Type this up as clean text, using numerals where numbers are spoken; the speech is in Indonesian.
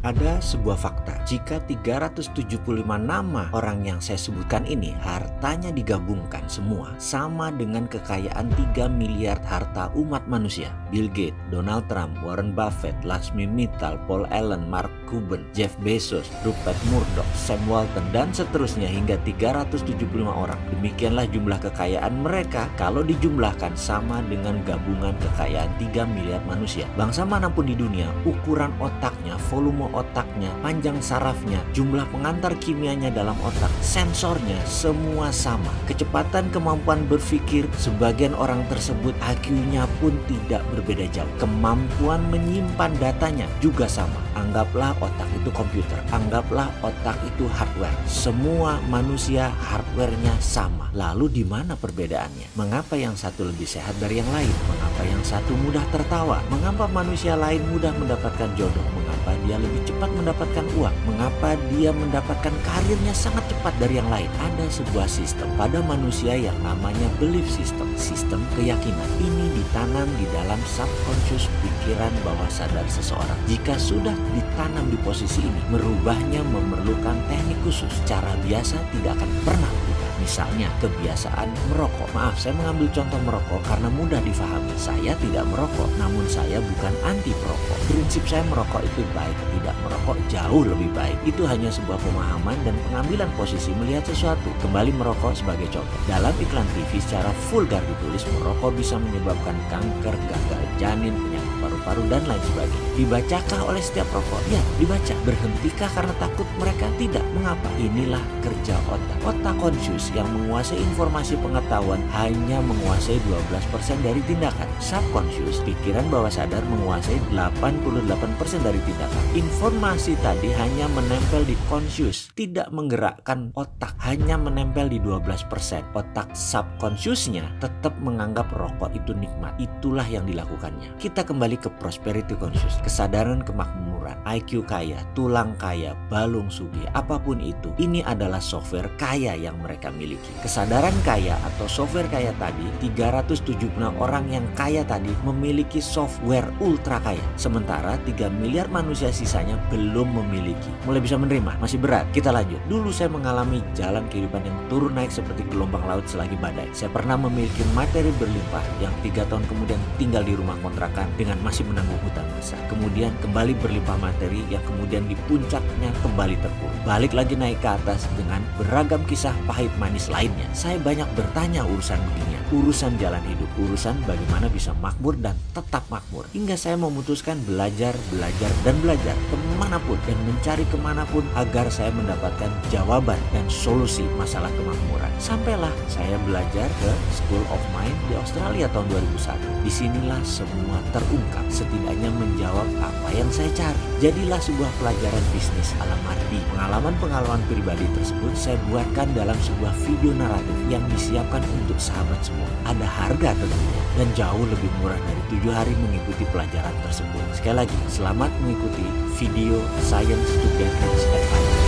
Ada sebuah fakta, jika 375 nama orang yang saya sebutkan ini hartanya digabungkan semua sama dengan kekayaan 3 miliar harta umat manusia. Bill Gates, Donald Trump, Warren Buffett, Laxmi Mittal, Paul Allen, Mark Cuban, Jeff Bezos, Rupert Murdoch, Sam Walton, dan seterusnya hingga 375 orang. Demikianlah jumlah kekayaan mereka kalau dijumlahkan sama dengan gabungan kekayaan 3 miliar manusia. Bangsa manapun di dunia, ukuran otaknya, volume otaknya, panjang sarafnya, jumlah pengantar kimianya dalam otak, sensornya, semua sama. Kecepatan kemampuan berpikir sebagian orang tersebut IQ-nya pun tidak berbeda jauh. Kemampuan menyimpan datanya juga sama. Anggaplah otak itu komputer, anggaplah otak itu hardware. Semua manusia hardware-nya sama. Lalu di mana perbedaannya? Mengapa yang satu lebih sehat dari yang lain? Mengapa yang satu mudah tertawa? Mengapa manusia lain mudah mendapatkan jodoh? Mengapa dia lebih cepat mendapatkan uang? Mengapa dia mendapatkan karirnya sangat cepat dari yang lain? Ada sebuah sistem pada manusia yang namanya belief system, sistem keyakinan. Ini ditanam di dalam subconscious pikiran bawah sadar seseorang. Jika sudah ditanam di posisi ini, merubahnya memerlukan teknik khusus. Cara biasa tidak akan pernah berubah. Misalnya kebiasaan merokok. Maaf, saya mengambil contoh merokok karena mudah difahami. Saya tidak merokok, namun saya bukan anti perokok. Prinsip saya merokok itu baik, tidak merokok jauh lebih baik. Itu hanya sebuah pemahaman dan pengambilan posisi melihat sesuatu. Kembali merokok sebagai contoh. Dalam iklan TV secara vulgar ditulis merokok bisa menyebabkan kanker, gagal janin, penyakit paru-paru, dan lain sebagainya. Dibacakah oleh setiap rokok? Ya, dibaca. Berhentikah karena takut mereka? Tidak. Mengapa? Inilah kerja otak. Otak conscious yang menguasai informasi pengetahuan hanya menguasai 12% dari tindakan. Subconscious, pikiran bawah sadar, menguasai 88% dari tindakan. Informasi tadi hanya menempel di conscious, tidak menggerakkan otak, hanya menempel di 12%. Otak subconsciousnya tetap menganggap rokok itu nikmat. Itulah yang dilakukannya. Kita kembali ke prosperity conscious, kesadaran kemakmuran, IQ kaya, tulang kaya, balung sugih, apapun itu. Ini adalah software kaya yang mereka miliki. Kesadaran kaya atau software kaya tadi, 376 orang yang kaya tadi memiliki software ultra kaya. Sementara 3 miliar manusia sisanya belum memiliki. Mulai bisa menerima? Masih berat? Kita lanjut. Dulu saya mengalami jalan kehidupan yang turun naik seperti gelombang laut selagi badai. Saya pernah memiliki materi berlimpah yang 3 tahun kemudian tinggal di rumah kontrakan dengan masih menanggung hutang besar. Kemudian kembali berlimpah materi yang kemudian di puncaknya kembali terpuruk. Balik lagi naik ke atas dengan beragam kisah pahit manis lainnya. Saya banyak bertanya urusan beginian, urusan jalan hidup, urusan bagaimana bisa makmur dan tetap makmur. Hingga saya memutuskan belajar kemanapun dan mencari kemanapun agar saya mendapatkan jawaban dan solusi masalah kemakmuran. Sampailah saya belajar ke School of Mind di Australia tahun 2001. Disinilah semua terungkap, setidaknya menjawab apa yang saya cari. Jadilah sebuah pelajaran bisnis ala Mardi. Pengalaman-pengalaman pribadi tersebut saya buatkan dalam sebuah video naratif yang disiapkan untuk sahabat semua. Ada harga tentunya dan jauh lebih murah dari 7 hari mengikuti pelajaran tersebut. Sekali lagi, selamat mengikuti video Science to Get Rich Advice.